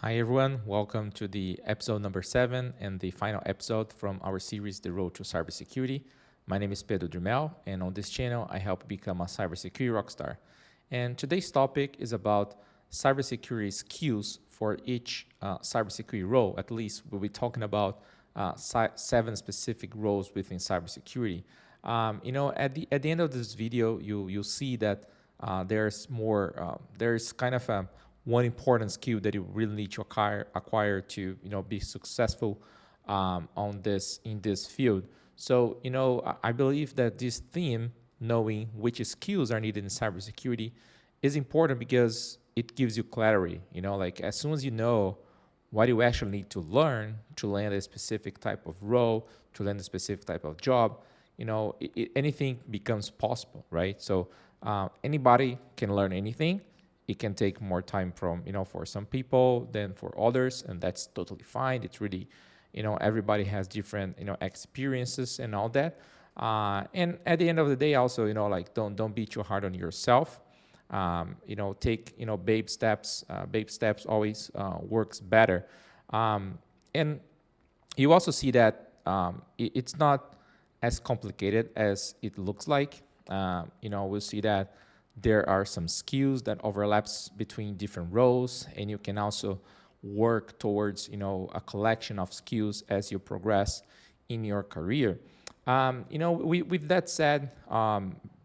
Hi everyone, welcome to the episode number 7 and the final episode from our series, The Road to Cybersecurity. My name is Pedro Drimel, and on this channel, I help become a cybersecurity rockstar. And today's topic is about cybersecurity skills for each cybersecurity role. At least we'll be talking about 7 specific roles within cybersecurity. At the end of this video, you'll see that there's kind of one important skill that you really need to acquire to be successful in this field. So I believe that this theme, knowing which skills are needed in cybersecurity, is important because it gives you clarity. Like as soon as you know what you actually need to learn to land a specific type of role, to land a specific type of job, anything becomes possible, right? So anybody can learn anything. It can take more time for some people than for others, and that's totally fine. It's really, everybody has different, experiences and all that. And at the end of the day, also, like don't be too hard on yourself. Take, babe steps. Babe steps always works better. And you also see that it's not as complicated as it looks like. We'll see that there are some skills that overlaps between different roles, and you can also work towards a collection of skills as you progress in your career. With that said,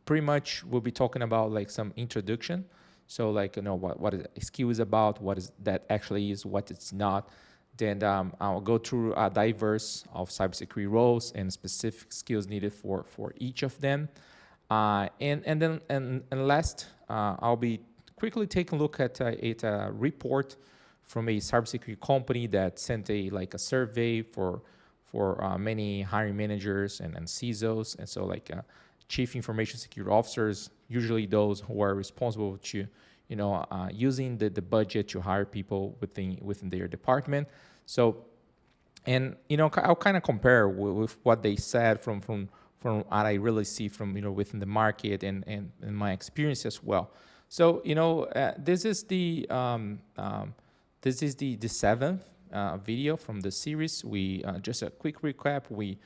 pretty much we'll be talking about like some introduction. So like what a skill is about, what is that actually is, what it's not. Then I'll go through a diverse of cybersecurity roles and specific skills needed for each of them. And last, I'll be quickly taking a look at a report from a cybersecurity company that sent a survey for many hiring managers and CISOs, and so chief information security officers, usually those who are responsible to using the budget to hire people within their department. So, and I'll kind of compare with what they said from what I really see from within the market and my experience as well. So this is the seventh video from the series. We just a quick recap. We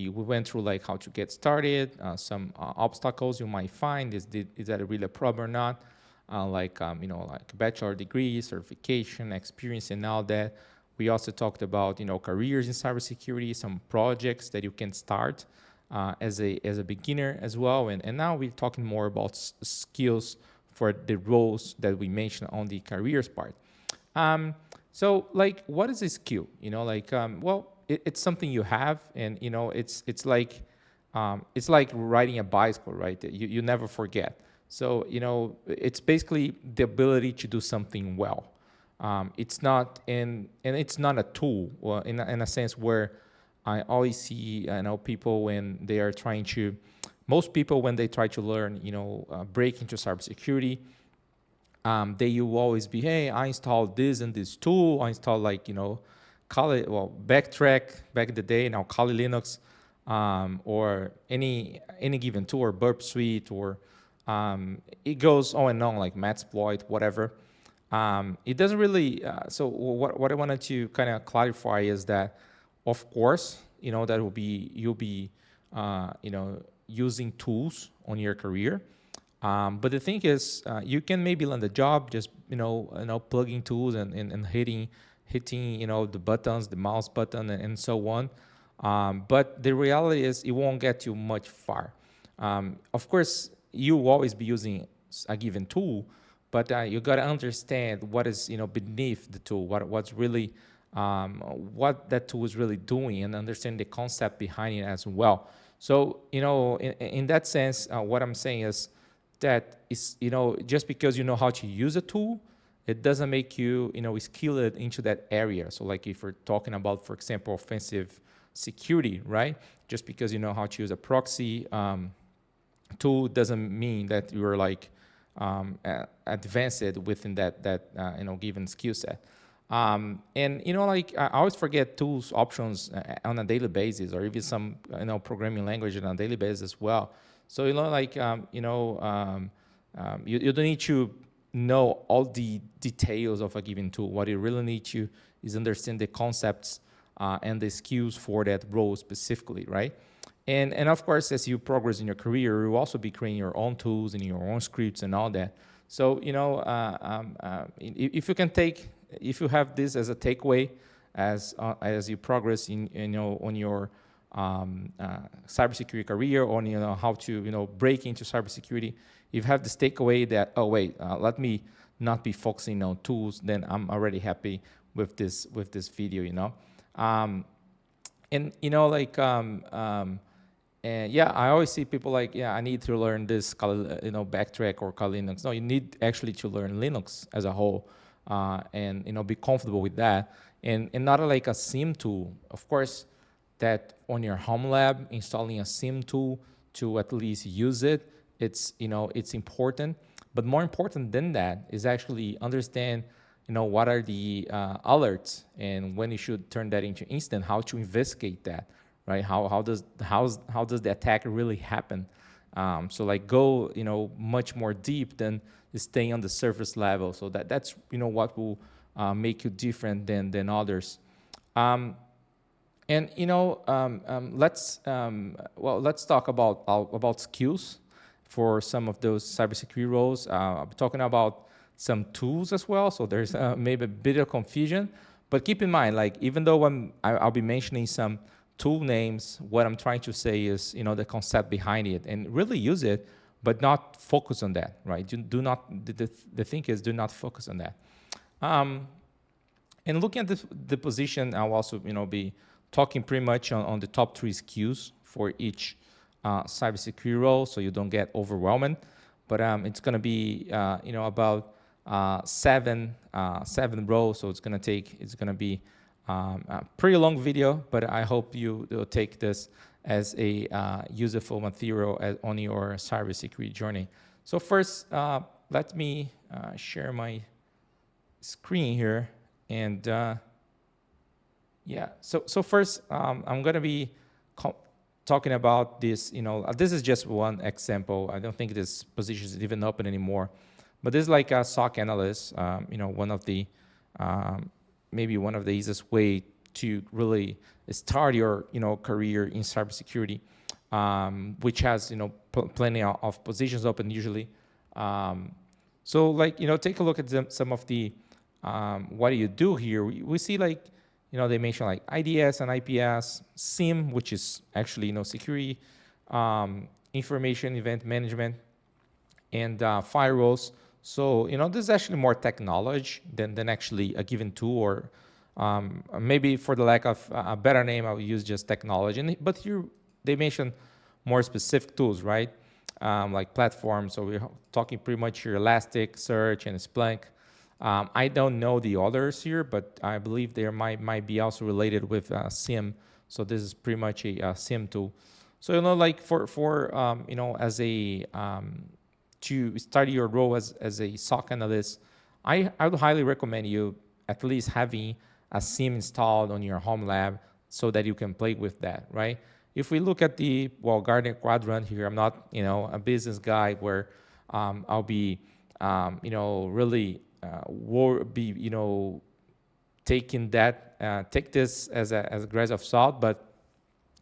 went through like how to get started, some obstacles you might find. Is that really a problem or not? Like bachelor degree, certification, experience, and all that. We also talked about careers in cybersecurity, some projects that you can start as a beginner as well, and now we're talking more about skills for the roles that we mentioned on the careers part. So like, what is a skill? It's something you have, and it's like riding a bicycle, right? You never forget. So it's basically the ability to do something well. It's not it's not a tool, well, in a sense where I always see, people when they are trying to, most people when they try to learn, break into cybersecurity, they will always be, hey, I installed this and this tool. I installed Backtrack back in the day, now Kali Linux, or any given tool, or Burp Suite, or it goes on and on, like Metasploit, whatever. It doesn't really. So what I wanted to kind of clarify is that, of course, that will be you'll be using tools on your career. But the thing is, you can maybe land a job just plugging tools and hitting the buttons, the mouse button, and so on. But the reality is, it won't get you much far. Of course, you will always be using a given tool, but you got to understand what is beneath the tool, what's really what that tool is really doing, and understand the concept behind it as well. So in that sense, what I'm saying is that is just because you know how to use a tool, it doesn't make you skilled into that area. So like if we're talking about, for example, offensive security, right? Just because you know how to use a proxy tool doesn't mean that you're advanced within that given skill set. And I always forget tools options on a daily basis, or even some programming language on a daily basis as well. So you don't need to know all the details of a given tool. What you really need to is understand the concepts and the skills for that role specifically, right? And of course, as you progress in your career, you'll also be creating your own tools and your own scripts and all that. So, if you can if you have this as a takeaway as you progress in, on your cybersecurity career, on, how to, break into cybersecurity, if you have this takeaway that, oh wait, let me not be focusing on tools, then I'm already happy with this video. And and yeah, I always see people like, yeah, I need to learn this, Backtrack or Kali Linux. No, you need actually to learn Linux as a whole, and be comfortable with that, and not like a SIEM tool. Of course, that on your home lab, installing a SIEM tool to at least use it, it's important. But more important than that is actually understand, what are the alerts and when you should turn that into instant, how to investigate that, right? How does the attack really happen? So like go, much more deep than staying on the surface level. So that's what will make you different than others. And let's talk about skills for some of those cybersecurity roles. I'm talking about some tools as well. So there's maybe a bit of confusion, but keep in mind, like even though I'll be mentioning some tool names, what I'm trying to say is, the concept behind it, and really use it, but not focus on that, right? Do not. The thing is, do not focus on that. And looking at the position, I'll also, be talking pretty much on the top 3 skills for each cybersecurity role, so you don't get overwhelmed. But it's going to be, about 7 rows, so it's going to be a pretty long video, but I hope you'll take this as a useful material on your cybersecurity journey. So first, let me share my screen here, and yeah. So first, I'm going to be talking about this. This is just one example. I don't think this position is even open anymore, but this is like a SOC analyst. One of the maybe one of the easiest way to really start your career in cybersecurity, which has plenty of positions open usually. So like take a look at some of the what do you do here. We see like they mention like IDS and IPS, SIEM, which is actually security, information event management, and firewalls. So this is actually more technology than actually a given tool, or maybe for the lack of a better name, I will use just technology. But here they mention more specific tools, right? Like platforms. So we're talking pretty much here Elasticsearch and Splunk. I don't know the others here, but I believe there might be also related with SIEM. So this is pretty much a SIEM tool. So like for as a to start your role as a SOC analyst, I would highly recommend you at least having a SIEM installed on your home lab so that you can play with that, right? If we look at the Garden Quadrant here, I'm not a business guy where I'll be really taking that take this as a grain of salt, but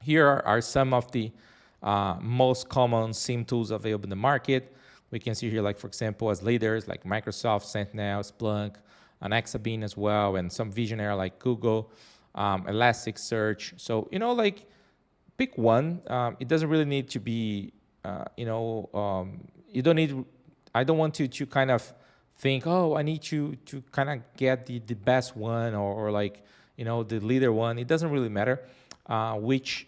here are some of the most common SIEM tools available in the market. We can see here, like for example, as leaders like Microsoft, Sentinel, Splunk, and Exabeam as well, and some visionary like Google, Elasticsearch. So like pick one. It doesn't really need to be you don't need. I don't want to kind of think, oh, I need to kind of get the best one, or like the leader one. It doesn't really matter which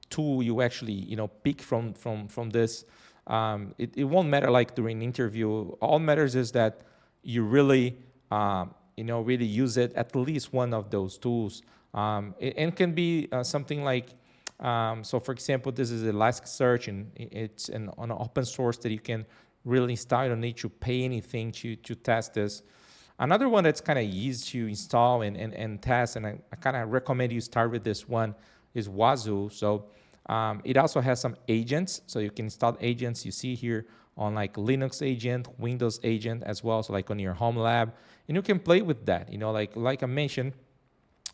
tool you actually pick from this. It won't matter like during interview. All matters is that you really really use it, at least one of those tools. It can be something like so for example, this is Elasticsearch, and it's an open source that you can really install. You don't need to pay anything to test this. Another one that's kind of easy to install and test, and I kind of recommend you start with this one, is Wazoo. So it also has some agents, so you can install agents. You see here on like Linux agent, Windows agent as well, so like on your home lab, and you can play with that. Like I mentioned,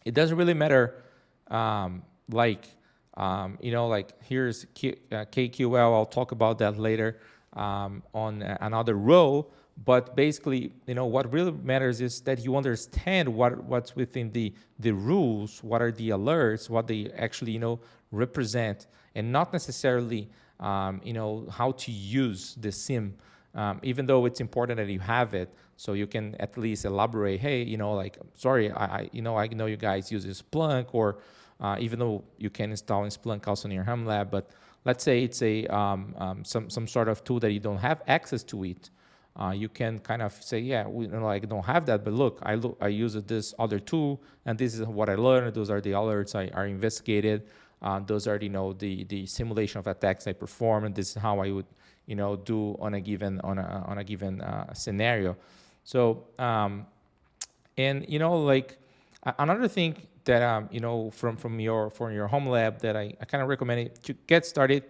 it doesn't really matter, like like here's KQL. I'll talk about that later on another row. But basically, what really matters is that you understand what's within the rules, what are the alerts, what they actually represent, and not necessarily how to use the SIEM. Even though it's important that you have it, so you can at least elaborate. Hey, like, sorry, I know you guys use Splunk, or even though you can install in Splunk also in your home lab, but let's say it's a some sort of tool that you don't have access to it. You can kind of say, yeah, I don't have that, but look, I use this other tool, and this is what I learned. Those are the alerts I investigated. Those are the simulation of attacks I perform, and this is how I would do on a given scenario. So and like another thing that from your home lab that I kind of recommend it to get started.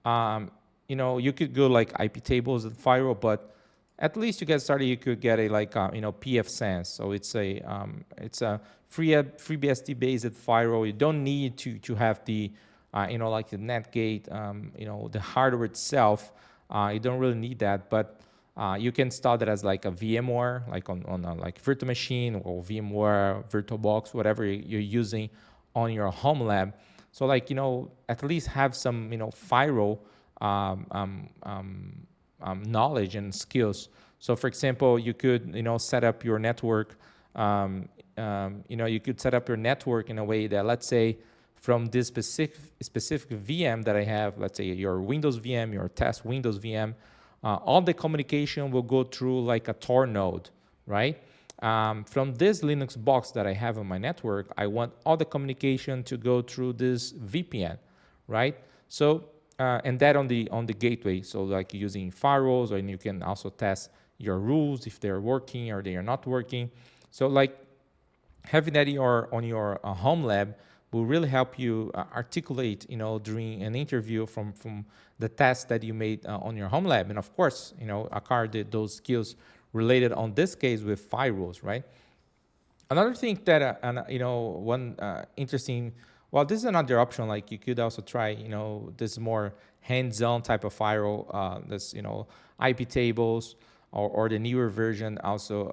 You could go like IP tables and firewall, but at least to get started, you could get a like PFSense. So it's a FreeBSD based firewall. You don't need to have the like the Netgate, the hardware itself. You don't really need that, but you can install that as like a VMware, like on a like virtual machine or VMware, VirtualBox, whatever you're using on your home lab. So like at least have some firewall knowledge and skills. So for example, you could set up your network. You could set up your network in a way that, let's say, from this specific VM that I have, let's say your Windows VM, your test Windows VM, all the communication will go through like a Tor node, right? From this Linux box that I have on my network, I want all the communication to go through this VPN, right? So and that on the gateway. So like using firewalls, or you can also test your rules if they're working or they are not working. So like having that on your home lab will really help you articulate, during an interview from the test that you made on your home lab. And of course, acquire those skills related on this case with firewalls, right? Another thing that, one interesting, well, this is another option. Like you could also try, this more hands-on type of firewall, this, IP tables, or the newer version also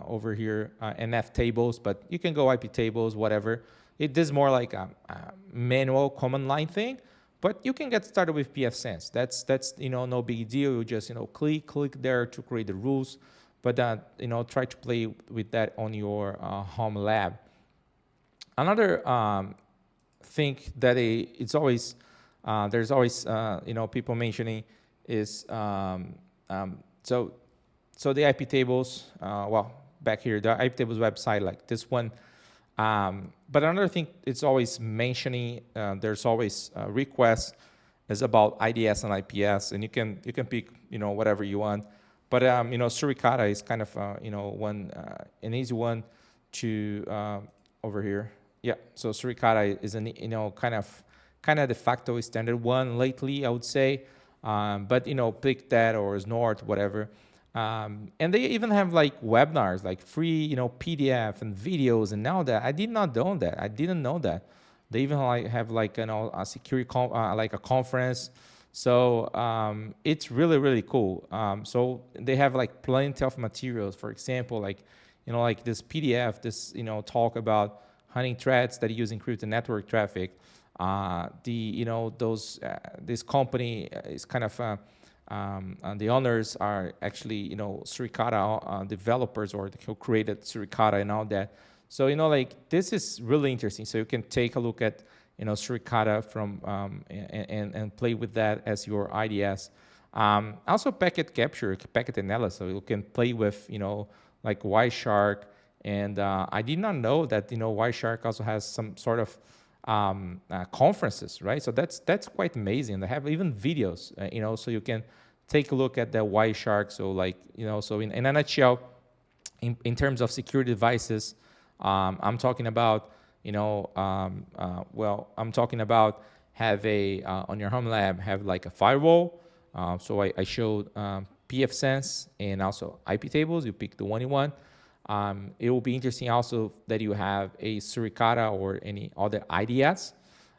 over here, NF tables, but you can go IP tables, whatever. It is more like a manual command line thing, but you can get started with PFSense. That's no big deal. You just click there to create the rules, but try to play with that on your home lab. Another thing that it's always there's always people mentioning is so the IP tables. Well, back here the IP tables website, like this one. But another thing it's always mentioning, there's always requests, is about IDS and IPS, and you can pick whatever you want. But Suricata is kind of one an easy one to over here. Yeah, so Suricata is an kind of de facto standard one lately, I would say. But pick that or Snort, whatever. And they even have like webinars, like free, PDF and videos, and now that I did not know that. I didn't know that. They even have like a security like a conference. So it's really really cool. So they have like plenty of materials. For example, like like this PDF, this talk about hunting threats that use encrypted network traffic. This company is kind of the owners are actually Suricata developers, or who created Suricata and all that. So like this is really interesting. So you can take a look at Suricata from and play with that as your IDS. Also packet capture, packet analysis. So you can play with like Wireshark, and I did not know that Wireshark also has some sort of conferences, right? So that's quite amazing. They have even videos, so you can take a look at the Wireshark. So like so in a nutshell, in terms of security devices, I'm talking about I'm talking about have a on your home lab, have like a firewall, So I showed pfSense and also IP tables. You pick the one you want. It will be interesting also that you have a Suricata or any other IDS.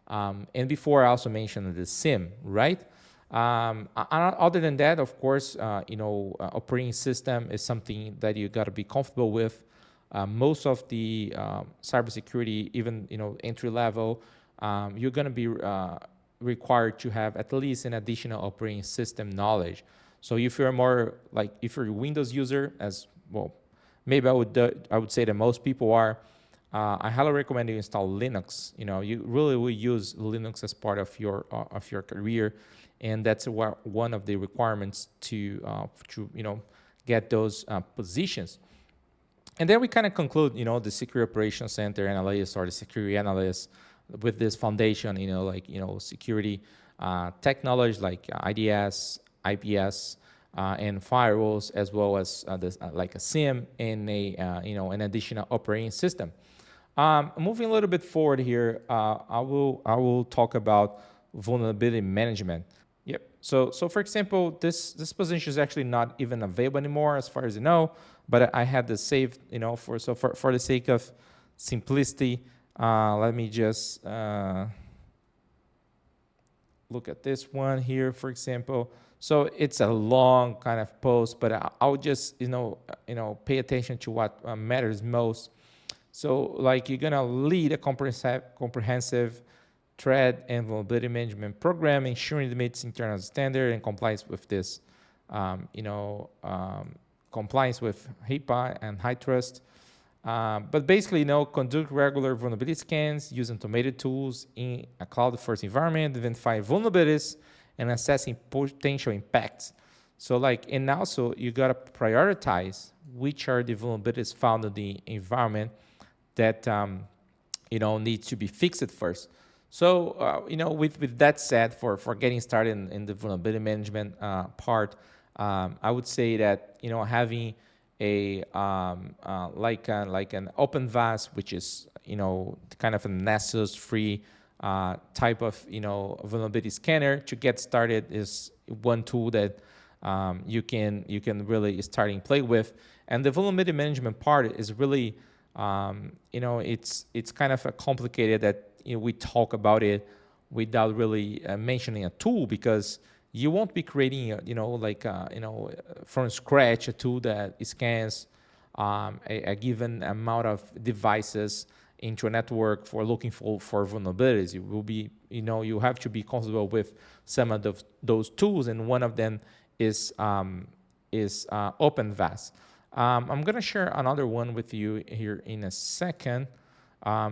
And before I also mentioned the SIEM, right? Other than that, of course, operating system is something that you got to be comfortable with. Most of the cybersecurity, even entry level, you're going to be required to have at least an additional operating system knowledge. So if you're more like if you're a Windows user, as well, maybe I would say that most people are. I highly recommend you install Linux. You really will use Linux as part of your career, and that's one of the requirements to get those positions. And then we kind of conclude, the security operations center analyst or the security analyst with this foundation, security technology like IDS, IPS, and firewalls, as well as like a SIEM and an additional operating system. Moving a little bit forward here, I will talk about vulnerability management. Yep. So for example, this position is actually not even available anymore, as far as you know. But I had this saved, for the sake of simplicity. Let me just look at this one here, for example. So it's a long kind of post, but I'll just pay attention to what matters most. So like you're gonna lead a comprehensive threat and vulnerability management program, ensuring it meets internal standard and complies with this, compliance with HIPAA and high trust. But basically, conduct regular vulnerability scans, use automated tools in a cloud-first environment, identify vulnerabilities, and assessing potential impacts. So and also you gotta prioritize which are the vulnerabilities found in the environment that needs to be fixed first. So with that said, for getting started in the vulnerability management part, I would say that having a like an open VAS, which is kind of a Nessus free type of vulnerability scanner to get started, is one tool that you can really start and play with. And the vulnerability management part is really it's kind of complicated that we talk about it without really mentioning a tool, because you won't be creating from scratch a tool that scans a given amount of devices into a network for looking for vulnerabilities. You will be you have to be comfortable with some of those tools, and one of them is OpenVAS. I'm going to share another one with you here in a second.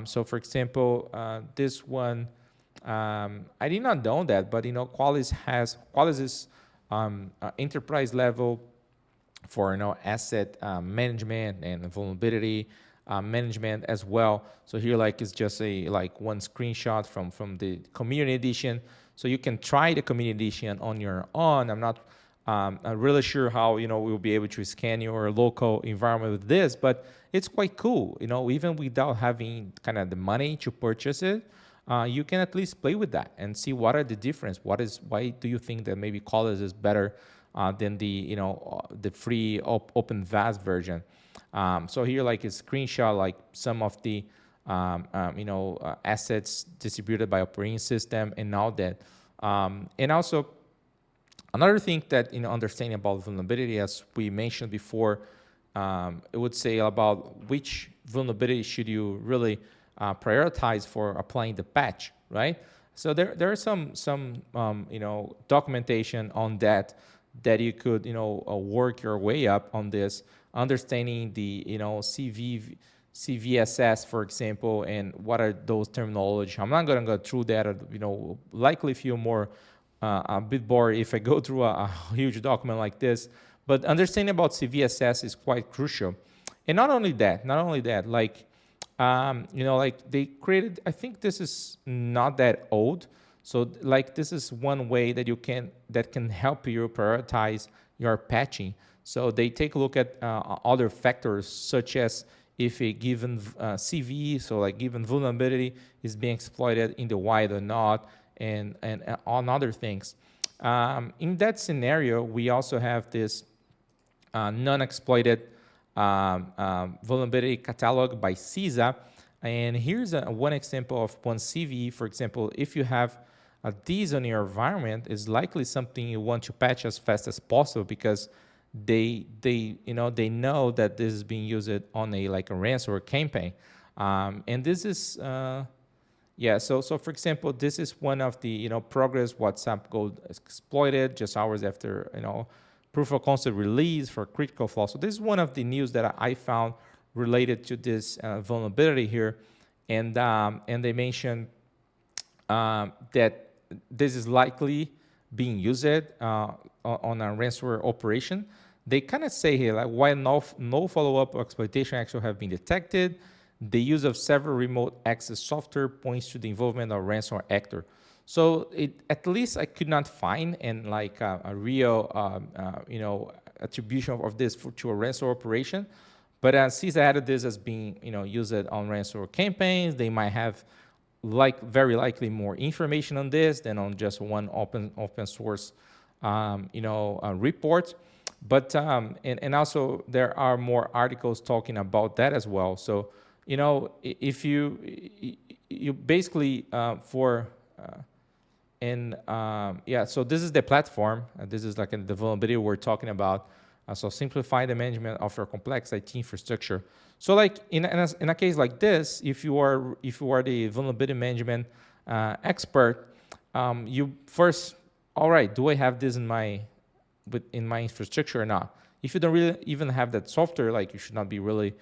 So for example, this one, I did not know that, but Qualys is enterprise level for asset management and vulnerability management as well. So here it's just one screenshot from the community edition. So you can try the community edition on your own. I'm not really sure how we'll be able to scan your local environment with this, but it's quite cool. Even without having kind of the money to purchase it, you can at least play with that and see what are the difference. Why do you think that maybe Qualys is better than the free open VAS version? So here a screenshot some of the assets distributed by operating system and all that, and also. Another thing that understanding about vulnerability, as we mentioned before, it would say about which vulnerability should you really prioritize for applying the patch, right? So there are some documentation on that you could work your way up on this, understanding the CVSS, for example, and what are those terminology. I'm not going to go through that. Likely feel more. A bit bored if I go through a huge document like this, but understanding about CVSS is quite crucial. And not only that, they created, I think this is not that old. So this is one way that can help you prioritize your patching. So they take a look at other factors, such as if a given CV, so given vulnerability is being exploited in the wild or not, and on other things. In that scenario, we also have this non-exploited vulnerability catalog by CISA. And here's one example of one CVE. For example, if you have these on your environment, is likely something you want to patch as fast as possible because they know that this is being used on a ransomware campaign. And this is so for example, this is one of the progress WhatsApp got exploited just hours after proof of concept release for critical flaw. So this is one of the news that I found related to this vulnerability here, and they mentioned that this is likely being used on a ransomware operation. They kind of say here, like, while no follow-up exploitation actually have been detected, the use of several remote access software points to the involvement of ransomware actor. So at least I could not find a real attribution of this to a ransomware operation. But CISA added this as being used on ransomware campaigns. They might have very likely more information on this than on just one open source report. But and also there are more articles talking about that as well. So if you basically so this is the platform. This is like the vulnerability we're talking about. So simplify the management of your complex IT infrastructure. So like in a case like this, if you are the vulnerability management expert, you first, all right, do I have this in my infrastructure or not? If you don't really even have that software, like, you should not be really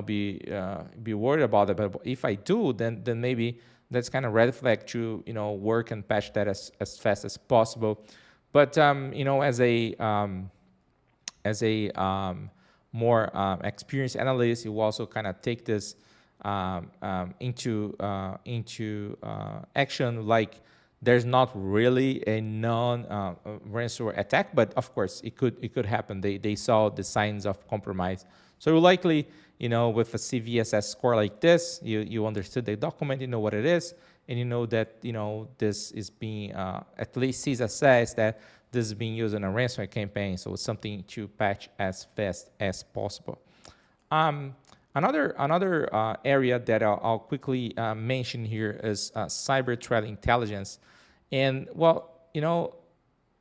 be worried about it. But if I do, then maybe that's kind of red flag to work and patch that as fast as possible. But as a more experienced analyst, you also kind of take this into action. Like, there's not really a non-ransomware attack, but of course it could happen. They saw the signs of compromise. So likely, with a CVSS score like this, you understood the document, you know what it is, and you know that this is being at least CISA says that this is being used in a ransomware campaign, so it's something to patch as fast as possible. Another area that I'll quickly mention here is cyber threat intelligence, and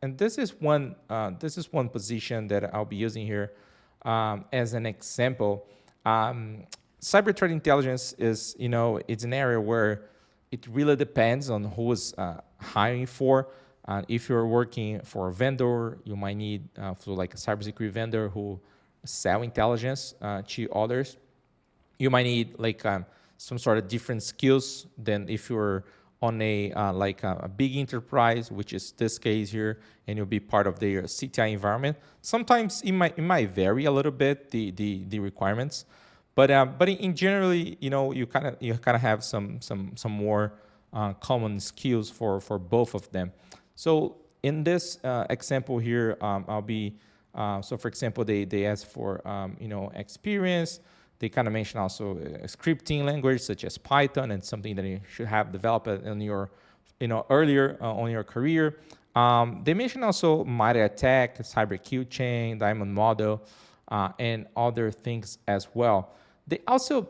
and this is one position that I'll be using here as an example. Cyber threat intelligence is it's an area where it really depends on who is hiring for. If you're working for a vendor, you might need like a cybersecurity vendor who sell intelligence to others. You might need some sort of different skills than if you're on a big enterprise, which is this case here, and you'll be part of their CTI environment. Sometimes it might vary a little bit the requirements, but in generally, you kind of have some more common skills for both of them. So in this example here, I'll be so for example, they ask for experience. They kind of mention also a scripting language such as Python, and something that you should have developed in your earlier on your career. They mention also MITRE ATT&CK, cyber kill chain, diamond model, and other things as well. They also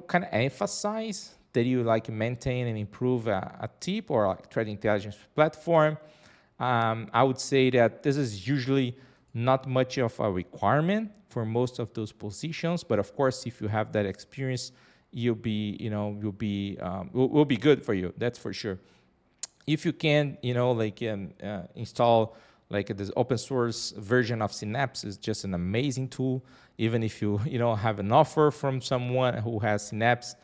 kind of emphasize that you maintain and improve a TIP or threat intelligence platform. I would say that this is usually not much of a requirement for most of those positions, but of course, if you have that experience, will be good for you. That's for sure. If you can, install this open source version of Synapse, is just an amazing tool. Even if you have an offer from someone who has Synapse,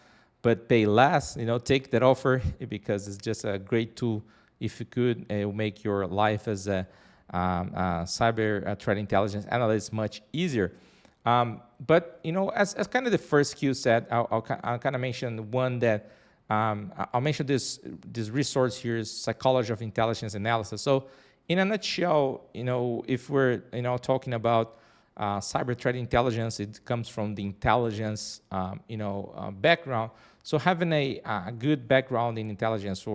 but pay less, take that offer, because it's just a great tool. If you could, it will make your life as a cyber threat intelligence analyst much easier. But as kind of the first skill set, I'll kind of mention one that I'll mention this resource here is Psychology of Intelligence Analysis. So in a nutshell, if we're talking about cyber threat intelligence, it comes from the intelligence background. So having a good background in intelligence,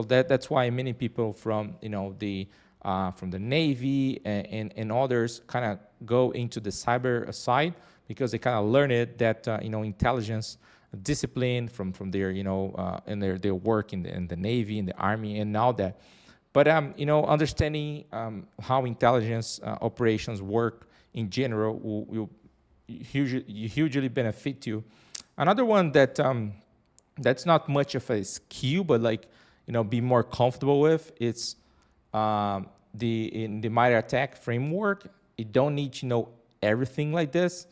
that's why many people from the from the Navy, and others kind of go into the cyber side because they kind of learn it that intelligence discipline from their in their work in the Navy, in the Army, and all that. But understanding how intelligence operations work in general will hugely benefit you. Another one that that's not much of a skill, but like be more comfortable with. It's in the MITRE ATT&CK framework. You don't need to know everything like this.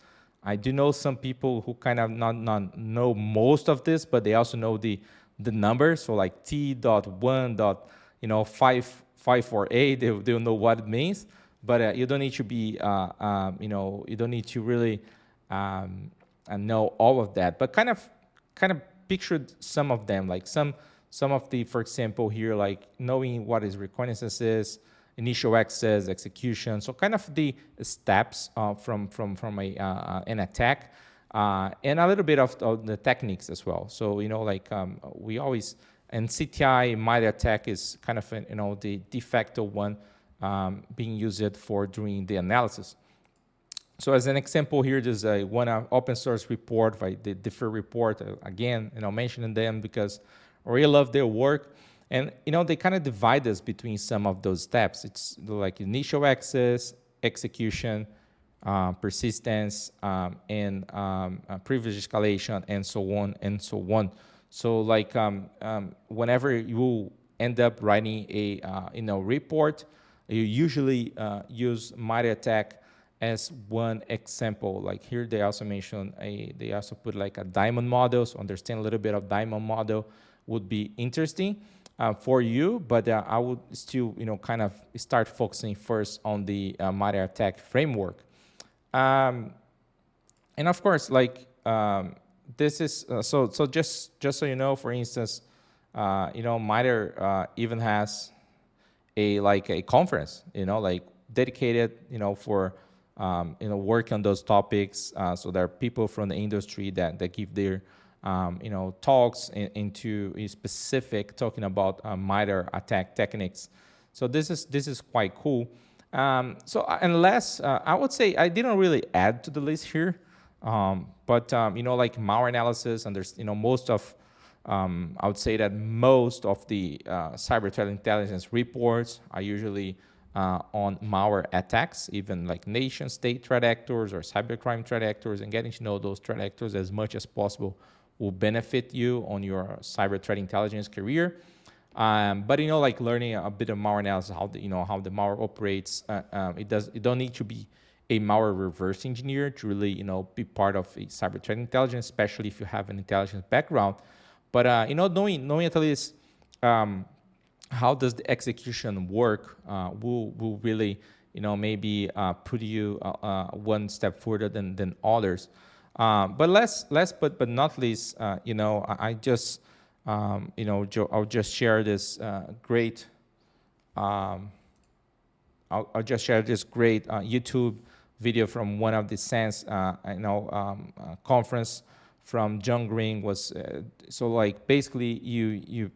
I do know some people who kind of not know most of this, but they also know the numbers. So like T.1.548, they'll know what it means. But you don't need to be you don't need to really know all of that. But kind of pictured some of them, like some of the, for example, here, like knowing what is reconnaissance is, initial access, execution. So kind of the steps from an attack, and a little bit of the techniques as well. So like we always, and CTI MITRE ATT&CK is kind of the de facto one being used for doing the analysis. So as an example here, there's one open source report by the Defer report. Again, mentioning them because I really love their work. And they kind of divide us between some of those steps. It's like initial access, execution, persistence, and privilege escalation, and so on and so on. So like whenever you end up writing a report, you usually use MITRE ATT&CK as one example. Like here, they also mention they also put like a diamond model. So understand a little bit of diamond model would be interesting for you, but I would still, kind of start focusing first on the MITRE ATT&CK framework. And of course, like this is so just so you know, for instance, MITRE even has a conference, like dedicated, for work on those topics. So there are people from the industry that give their talks into a specific talking about MITRE ATT&CK techniques. So this is quite cool. So unless I would say I didn't really add to the list here, but like malware analysis, and there's most of I would say that most of the cyber threat intelligence reports are usually on malware attacks, even like nation state threat actors or cybercrime threat actors, and getting to know those threat actors as much as possible will benefit you on your cyber threat intelligence career. But like learning a bit of malware analysis, how the malware operates. It don't need to be a malware reverse engineer to really be part of a cyber threat intelligence, especially if you have an intelligence background. But knowing at least how does the execution work will really maybe put you one step further than others. But last but not least, I just I'll just share this great I'll just share this great YouTube video from one of the SANS conference from John Green. Was so like basically you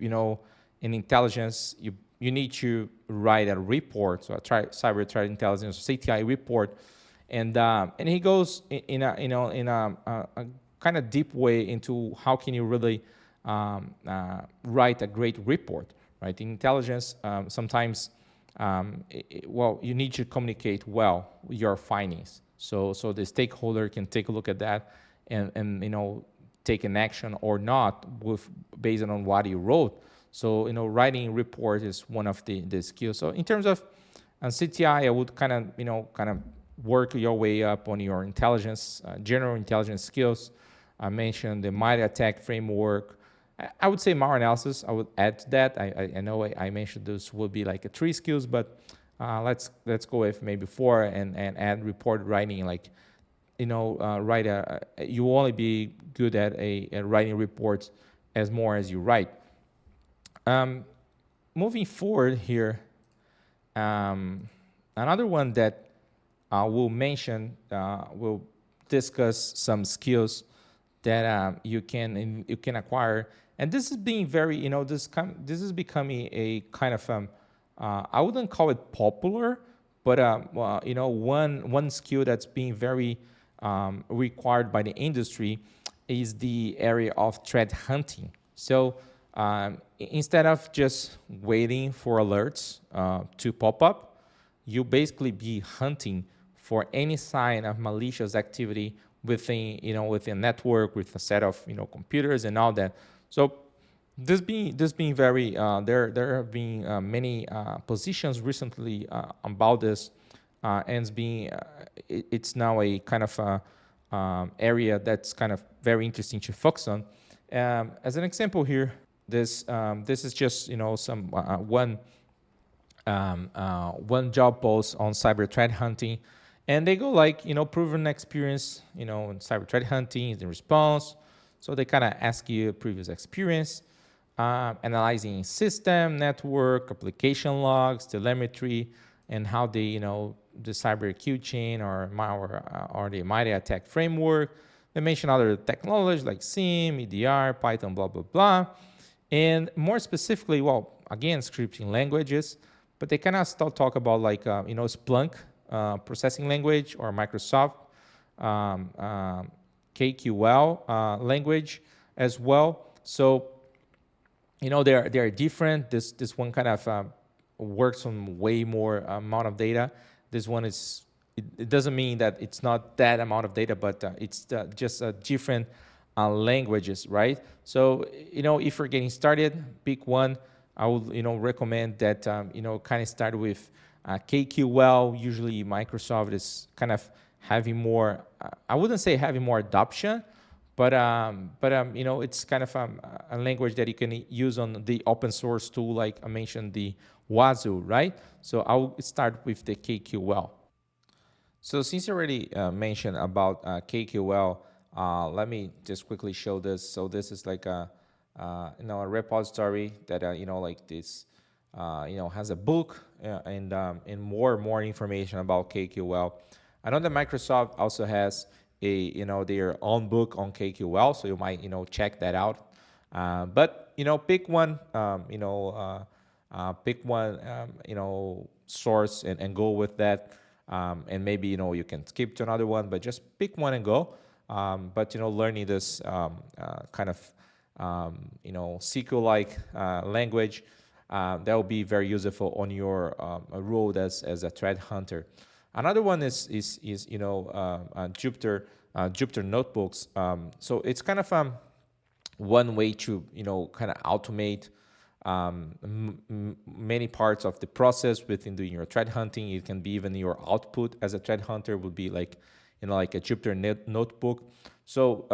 in intelligence you need to write a report, so a cyber threat intelligence CTI report. And he goes in a kind of deep way into how can you really write a great report, right? In intelligence, sometimes, you need to communicate well your findings, so the stakeholder can take a look at that and take an action or not based on what you wrote. So writing report is one of the skills. So in terms of CTI, I would kind of work your way up on your intelligence, general intelligence skills. I mentioned the MITRE ATT&CK framework. I would say malware analysis. I would add to that. I know I mentioned those would be like 3 skills, but let's go with maybe 4 and add report writing. Like you will only be good at writing reports as more as you write. Moving forward here, another one that we'll mention, we'll discuss some skills that you can acquire, and this is being very, this is becoming a kind of I wouldn't call it popular, but one skill that's being very required by the industry is the area of threat hunting. So instead of just waiting for alerts to pop up, you basically be hunting for any sign of malicious activity within a network with a set of computers and all that. So this being very there have been many positions recently about this, and it's now a kind of area that's kind of very interesting to focus on. As an example here, this is just some one job post on cyber threat hunting, and they go like proven experience in cyber threat hunting in response. So they kind of ask you previous experience, analyzing system, network, application logs, telemetry, and how the cyber Q chain or the MITRE attack framework. They mention other technologies like SIEM, EDR, Python, blah, blah, blah. And more specifically, well, again, scripting languages, but they kind of still talk about like, Splunk processing language or Microsoft KQL language as well. So, they're different. This one kind of works on way more amount of data. This one it doesn't mean that it's not that amount of data, but it's just different languages, right? So if you're getting started, pick one. I would recommend that kind of start with KQL. Usually Microsoft is kind of having more. I wouldn't say having more adoption, but it's kind of a language that you can use on the open source tool, like I mentioned, the Wazoo, right? So I'll start with the KQL. So since you already mentioned about KQL, let me just quickly show this. So this is like a repository that like this has a book and more information about KQL. I know that Microsoft also has their own book on KQL, so you might check that out. But pick one source and go with that. And maybe you can skip to another one, but just pick one and go. But learning this kind of SQL-like language that will be very useful on your road as a threat hunter. Another one is Jupyter notebooks. So it's kind of one way to kind of automate many parts of the process within doing your threat hunting. It can be even your output as a threat hunter would be like like a Jupyter notebook. So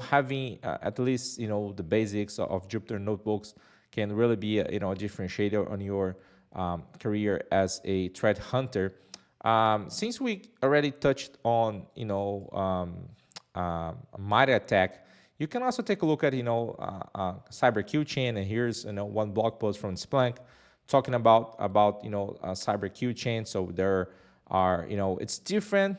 having at least the basics of Jupyter notebooks can really be a differentiator on your career as a threat hunter. Since we already touched on MITRE attack, you can also take a look at cyber Q chain, and here's one blog post from Splunk talking about cyber Q chain. So there are it's different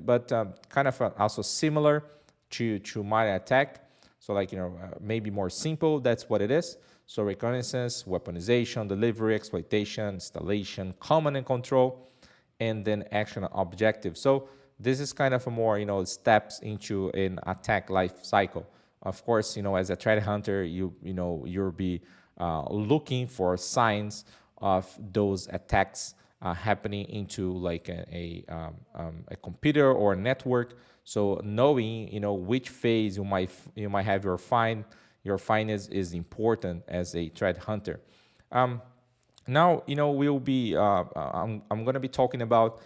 but kind of also similar to MITRE attack. So like maybe more simple. That's what it is. So reconnaissance, weaponization, delivery, exploitation, installation, command and control, and then action objective. So this is kind of a more steps into an attack life cycle. Of course, as a threat hunter, you'll be looking for signs of those attacks happening into like a computer or a network. So knowing which phase you might have your find is important as a threat hunter. Now we'll be I'm going to be talking about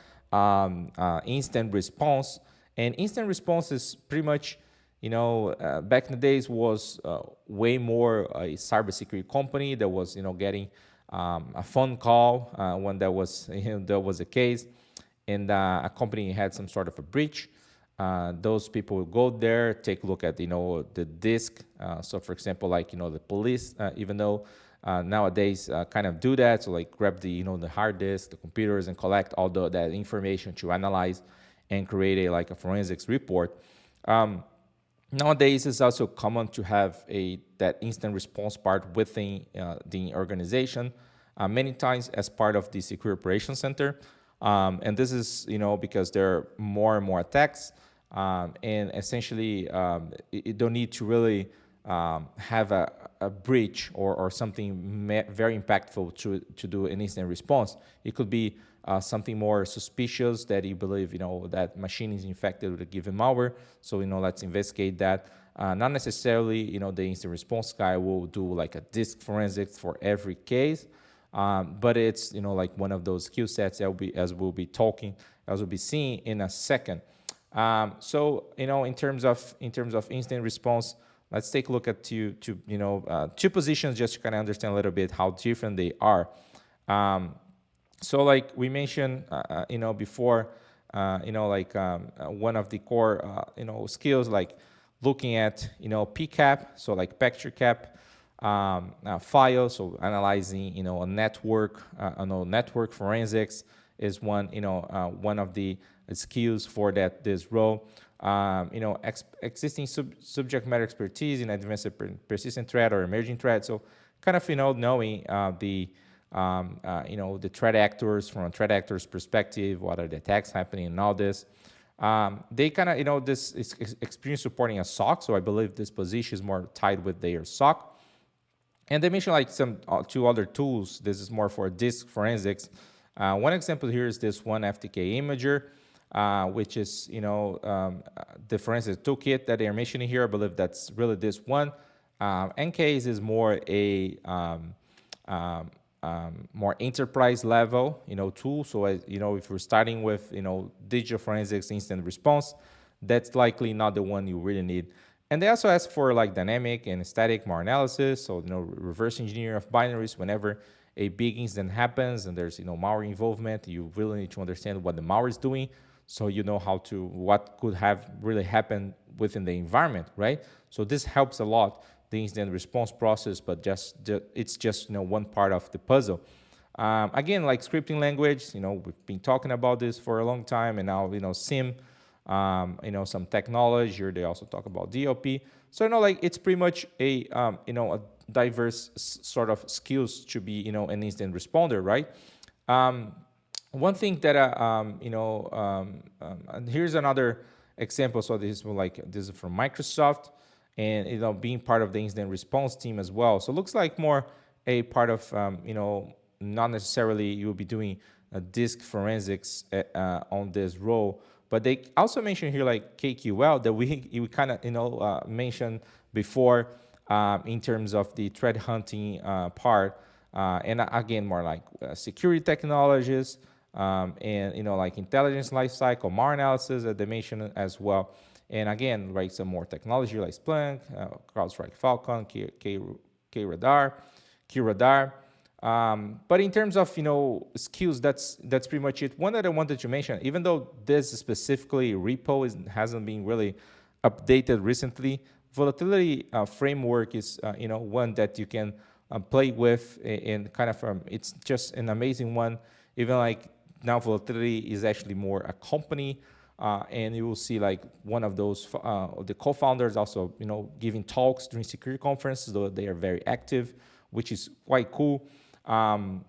instant response, and instant response is pretty much back in the days was way more a cybersecurity company that was getting a phone call when that was the case, and a company had some sort of a breach. Those people will go there, take a look at the disk. So for example, like the police, even though nowadays kind of do that, so like grab the the hard disk, the computers, and collect all that information to analyze and create a forensics report. Nowadays, it's also common to have that instant response part within the organization. many times as part of the secure operations center. And this is, because there are more and more attacks, and essentially you don't need to really have a breach or something very impactful to do an incident response. It could be something more suspicious that you believe, that machine is infected with a given malware. So, let's investigate that. Not necessarily, the incident response guy will do like a disk forensics for every case, but it's, like one of those skill sets that we'll be seeing in a second. So, in terms of incident response, let's take a look at two positions just to kind of understand a little bit how different they are. So like we mentioned, before, one of the core, skills like looking at, PCAP, so like picture cap, files, so analyzing, a network, network forensics is one, one of the skills for this role. Existing subject matter expertise in advanced persistent threat or emerging threat. So kind of, knowing the threat actors from a threat actor's perspective, what are the attacks happening and all this. They kind of, this is experience supporting a SOC. So I believe this position is more tied with their SOC. And they mentioned like some two other tools. This is more for disk forensics. One example here is this one FTK imager, which is, the forensic toolkit that they're mentioning here. I believe that's really this one. NCase is more a more enterprise level, tool. So, if you're starting with, digital forensics incident response, that's likely not the one you really need. And they also ask for like dynamic and static malware analysis. So, reverse engineering of binaries whenever a big incident happens and there's, malware involvement, you really need to understand what the malware is doing. So what could have really happened within the environment, right? So this helps a lot, the incident response process, but it's just one part of the puzzle. Again, like scripting language, we've been talking about this for a long time, and now SIEM, some technology here. They also talk about DLP. So it's pretty much a a diverse sort of skills to be an incident responder, right? One thing that and here's another example. So this is from Microsoft, and being part of the incident response team as well. So it looks like more a part of not necessarily you'll be doing a disk forensics on this role, but they also mentioned here like KQL that we kind of mentioned before in terms of the threat hunting part, and again more like security technologies. And like intelligence lifecycle, malware analysis that they mentioned as well. And again, right, some more technology like Splunk, CrowdStrike Falcon, QRadar. But in terms of skills, that's pretty much it. One that I wanted to mention, even though this specifically repo hasn't been really updated recently, volatility framework is one that you can play with, and kind of it's just an amazing one. Even like now volatility is actually more a company, and you will see like one of those the co-founders also giving talks during security conferences, though they are very active, which is quite cool. And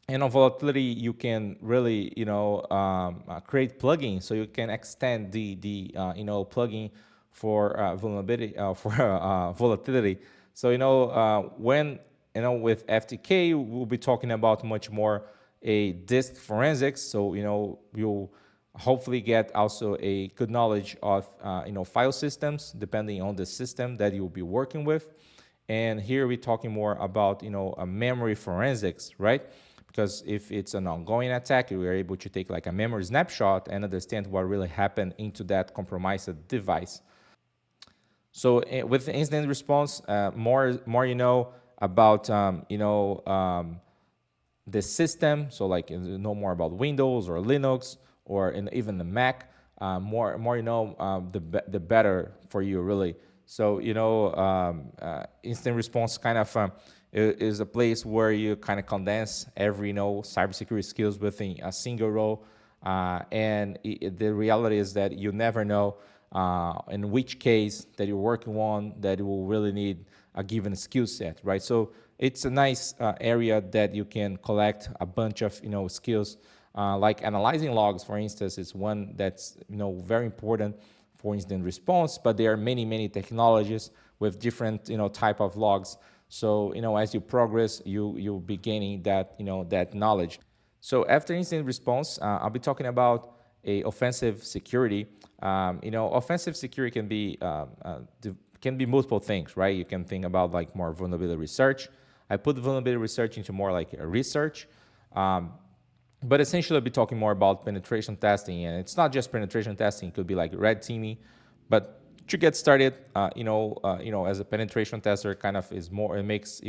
on volatility you can really create plugins, so you can extend the plugin for vulnerability for volatility. So when with FTK we'll be talking about much more a disk forensics, so you'll hopefully get also a good knowledge of file systems depending on the system that you'll be working with. And here we're talking more about a memory forensics, right? Because if it's an ongoing attack, we are able to take like a memory snapshot and understand what really happened into that compromised device. So with the incident response, more about the system, so like know more about Windows or Linux or even the Mac, more the better for you really. So incident response kind of is a place where you kind of condense every cybersecurity skills within a single role, and the reality is that you never know in which case that you're working on that will really need a given skill set, right? So it's a nice area that you can collect a bunch of skills, like analyzing logs, for instance, is one that's very important for incident response. But there are many technologies with different type of logs. So as you progress, you'll be gaining that that knowledge. So after incident response, I'll be talking about a offensive security. Offensive security can be multiple things, right? You can think about like more vulnerability research. I put vulnerability research into more like a research, but essentially I'll be talking more about penetration testing, and it's not just penetration testing. It could be like red teaming, but to get started, as a penetration tester, kind of is more. It makes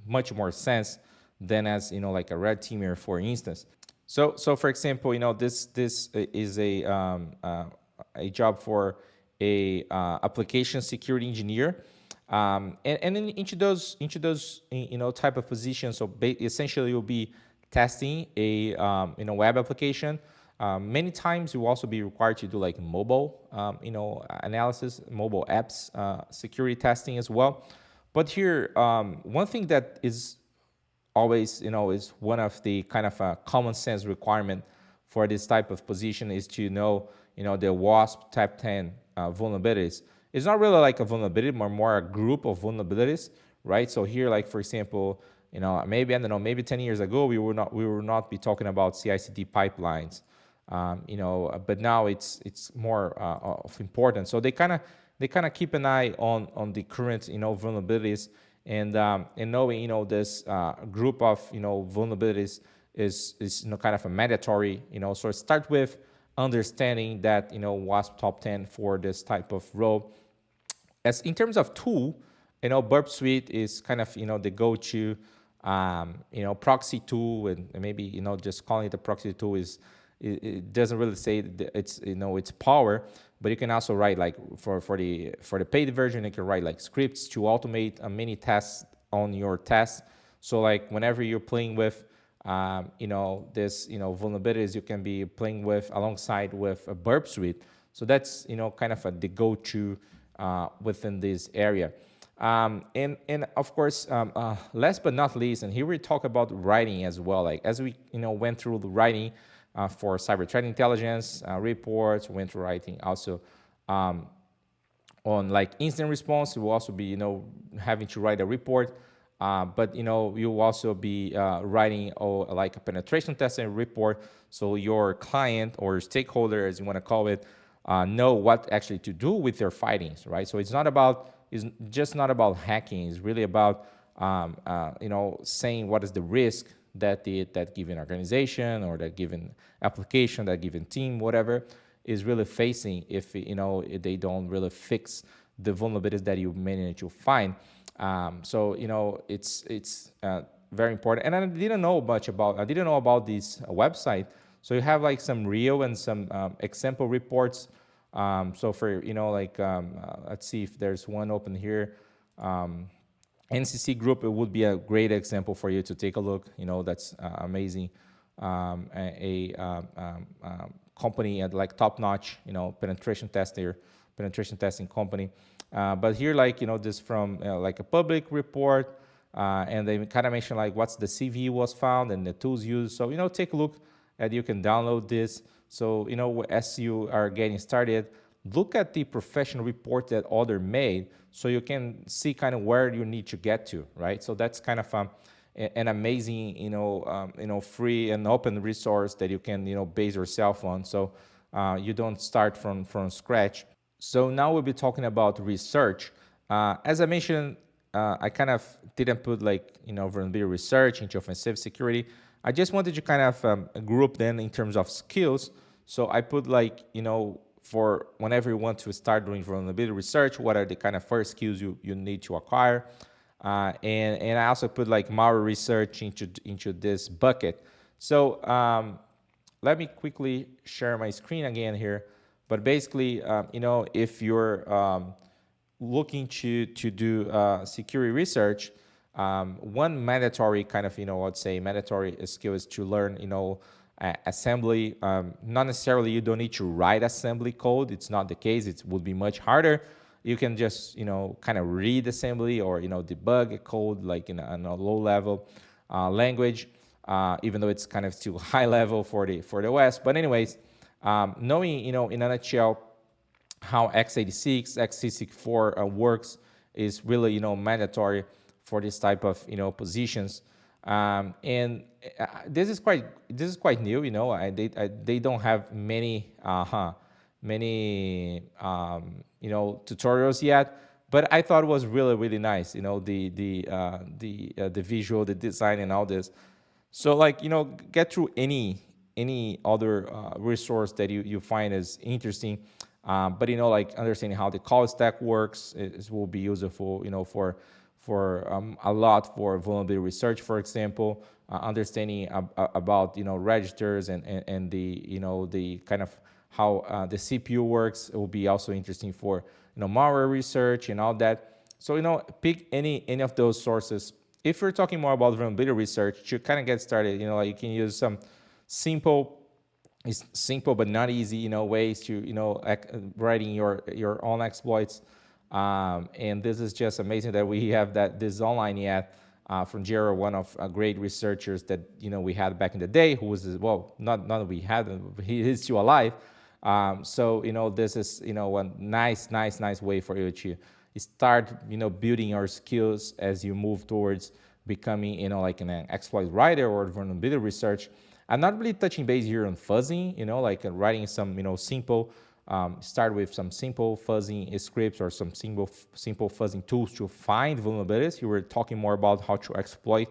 much more sense than as like a red teamer, for instance. So for example, this is a job for a application security engineer, and then into those type of positions. So essentially, you'll be testing a web application. Many times you will also be required to do like mobile analysis, mobile apps security testing as well. But here, one thing that is always is one of the kind of common sense requirement for this type of position is to know the WASP type 10 vulnerabilities. It's not really like a vulnerability, but more a group of vulnerabilities, right? So here, like for example, maybe I don't know, maybe 10 years ago we will not be talking about CI/CD pipelines, but now it's more of importance. So they kind of keep an eye on the current vulnerabilities, and knowing this group of vulnerabilities is kind of a mandatory. So start with understanding that WASP top 10 for this type of role. As in terms of tool, Burp Suite is kind of the go-to proxy tool, and maybe just calling it a proxy tool is it doesn't really say that it's its power, but you can also write like for the paid version, you can write like scripts to automate many tasks on your tasks. So like whenever you're playing with this vulnerabilities, you can be playing with alongside with a Burp Suite. So that's kind of the go-to within this area. And of course, last but not least, and here we talk about writing as well. Like as we went through the writing for cyber threat intelligence reports, went through writing also on like incident response. You will also be having to write a report, but you'll also be writing like a penetration testing report, so your client or stakeholder, as you want to call it, know what actually to do with their findings, right? So it's just not about hacking. It's really about saying what is the risk that that given organization or that given application, that given team, whatever, is really facing if they don't really fix the vulnerabilities that you manage to find. So it's very important. And I didn't know about this website. So you have like some real and some example reports. So for let's see if there's one open here. NCC Group, it would be a great example for you to take a look. That's amazing. A company at like top-notch, penetration testing company. But here, like this from like a public report, and they kind of mention like what's the CV was found and the tools used. So take a look, and you can download this. So as you are getting started, look at the professional report that other made, so you can see kind of where you need to get to, right? So that's kind of an amazing, free and open resource that you can, base yourself on. So you don't start from scratch. So now we'll be talking about research. As I mentioned, I kind of didn't put like, vulnerability research into offensive security. I just wanted to kind of group them in terms of skills. So I put like, for whenever you want to start doing vulnerability research, what are the kind of first skills you need to acquire? And I also put like malware research into this bucket. So let me quickly share my screen again here. But basically, if you're looking to do security research, one mandatory kind of, I'd say mandatory skill is to learn, assembly. Not necessarily you don't need to write assembly code. It's not the case. It would be much harder. You can just, kind of read assembly or, debug a code like in a low level language, even though it's kind of still high level for the West. But anyways, knowing, in a nutshell, how x86, x64 works is really, mandatory for this type of, positions. And this is quite new. They don't have many tutorials yet, but I thought it was really really nice. The visual, the design, and all this. So get through any other resource that you find is interesting. But understanding how the call stack works will be useful, for a lot for vulnerability research, for example. Understanding about registers and the kind of how the CPU works. It will be also interesting for malware research and all that. So pick any of those sources. If you're talking more about vulnerability research, to kind of get started, you can use some simple but not easy, ways to writing your own exploits. And this is just amazing that we have this online yet from Jero, one of great researchers that we had back in the day, who was not that we had, he is still alive. So this is one nice way for you to start building your skills as you move towards becoming like an exploit writer or vulnerability research. I'm not really touching base here on fuzzing, writing some simple. Start with some simple fuzzing scripts or some simple fuzzing tools to find vulnerabilities. You were talking more about how to exploit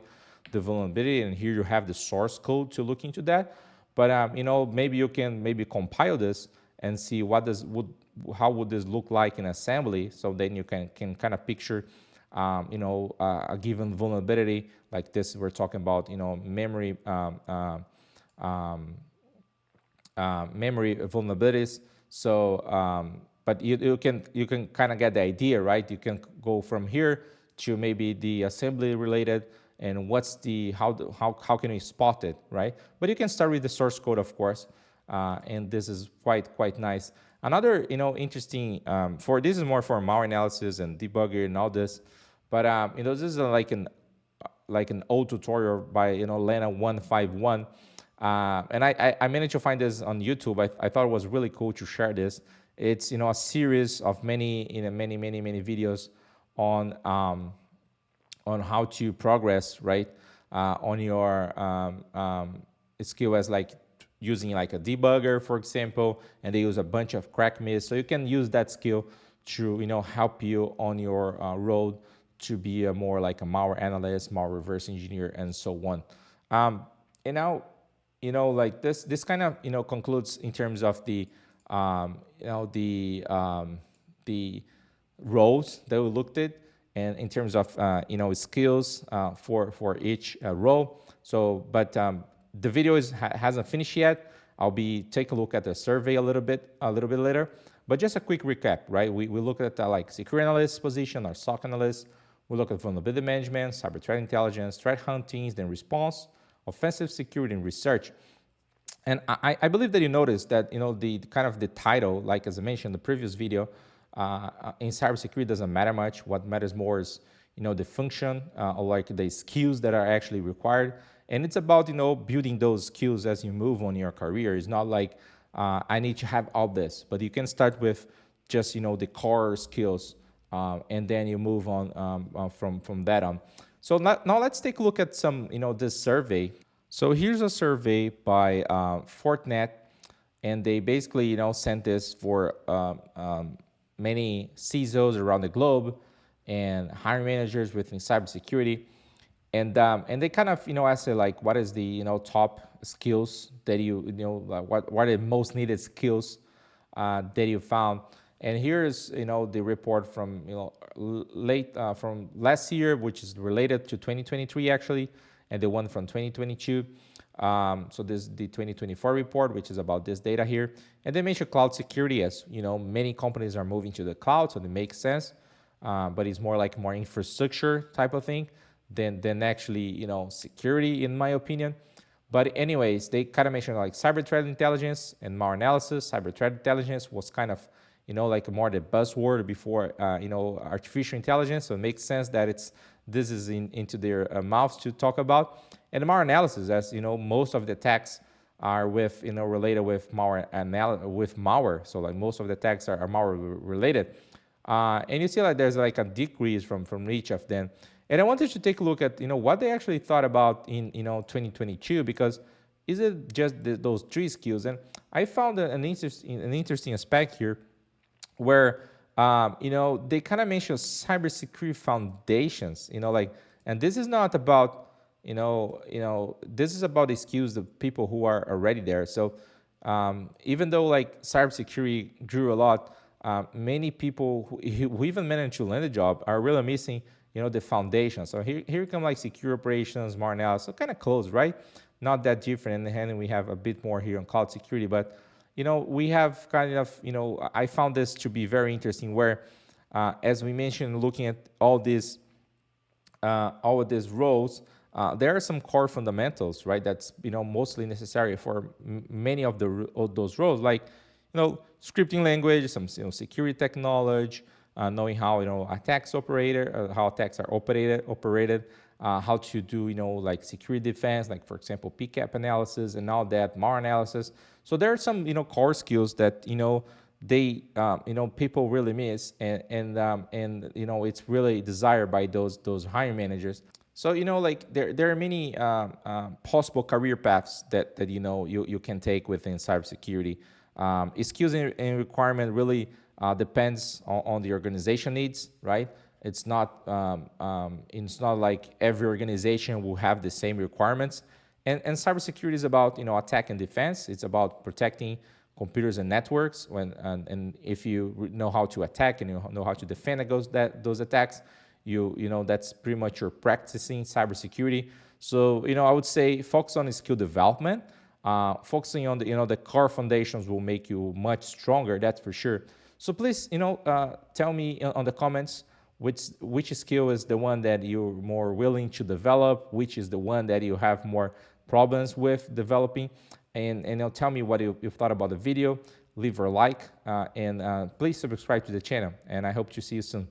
the vulnerability, and here you have the source code to look into that. But maybe you can compile this and see how would this look like in assembly. So then you can kind of picture a given vulnerability like this. We're talking about memory vulnerabilities. So, but you can kind of get the idea, right? You can go from here to maybe the assembly related, and how can we spot it, right? But you can start with the source code, of course, and this is quite nice. Another interesting this is more for malware analysis and debugger and all this, but this is like an old tutorial by Lena 151. And I managed to find this on YouTube. I thought it was really cool to share this. It's a series of many videos on how to progress, right, on your skill as using a debugger, for example, and they use a bunch of crack myths. So you can use that skill to help you on your road to be more like a malware analyst, malware reverse engineer, and so on. And now, this kind of concludes in terms of the the roles that we looked at, and in terms of skills for each role. So, but the video hasn't finished yet. I'll be take a look at the survey a little bit later. But just a quick recap, right? We look at security analyst position or SOC analyst. We look at vulnerability management, cyber threat intelligence, threat hunting, then response, offensive security, and research. And I believe that you noticed that the kind of the title, like as I mentioned in the previous video, in cybersecurity doesn't matter much. What matters more is the function or the skills that are actually required, and it's about building those skills as you move on your career. It's not like I need to have all this, but you can start with just the core skills, and then you move on from that on. So now let's take a look at some this survey. So here's a survey by Fortinet, and they basically sent this for many CISOs around the globe and hiring managers within cybersecurity, and they kind of asked what is the top skills that what are the most needed skills that you found. And here's the report from late from last year, which is related to 2023 actually, and the one from 2022. So this is the 2024 report, which is about this data here. And they mention cloud security as, many companies are moving to the cloud, so it makes sense. But it's more like more infrastructure type of thing than actually, security, in my opinion. But anyways, they kind of mentioned like cyber threat intelligence and malware analysis. Cyber threat intelligence was kind of, like more the buzzword before, artificial intelligence. So it makes sense that this is into their mouths to talk about. And the malware analysis, as you know, most of the attacks are with, related with malware. So like most of the attacks are malware related. And you see like there's like a decrease from each of them. And I wanted to take a look at, what they actually thought about in, 2022, because is it just those three skills? And I found an interesting aspect here where, they kind of mention cybersecurity foundations, and this is not about, this is about the skills of people who are already there. So even though like cybersecurity grew a lot, many people who even managed to land a job are really missing, the foundation. So here come like secure operations, more analysis, so kind of close, right? Not that different. And we have a bit more here on cloud security, but we have kind of, I found this to be very interesting where, as we mentioned, looking at all of these roles, there are some core fundamentals, right? That's, mostly necessary for many of those roles, like, scripting language, some, security technology, knowing how, attacks operated, how attacks are operated, how to do, like security defense, like for example, PCAP analysis and all that, malware analysis. So there are some, core skills that, they, people really miss, and it's really desired by those hiring managers. So, like there are many possible career paths that you can take within cybersecurity. Skills and requirement really depends on the organization needs, right? It's not like every organization will have the same requirements. And cybersecurity is about, attack and defense. It's about protecting computers and networks. And if you know how to attack and you know how to defend against those attacks, that's pretty much you're practicing cybersecurity. So, I would say focus on skill development. Focusing on the core foundations will make you much stronger, that's for sure. So please, tell me on the comments which skill is the one that you're more willing to develop, which is the one that you have more problems with developing, and tell me what you've thought about the video. Leave a like, and please subscribe to the channel, and I hope to see you soon.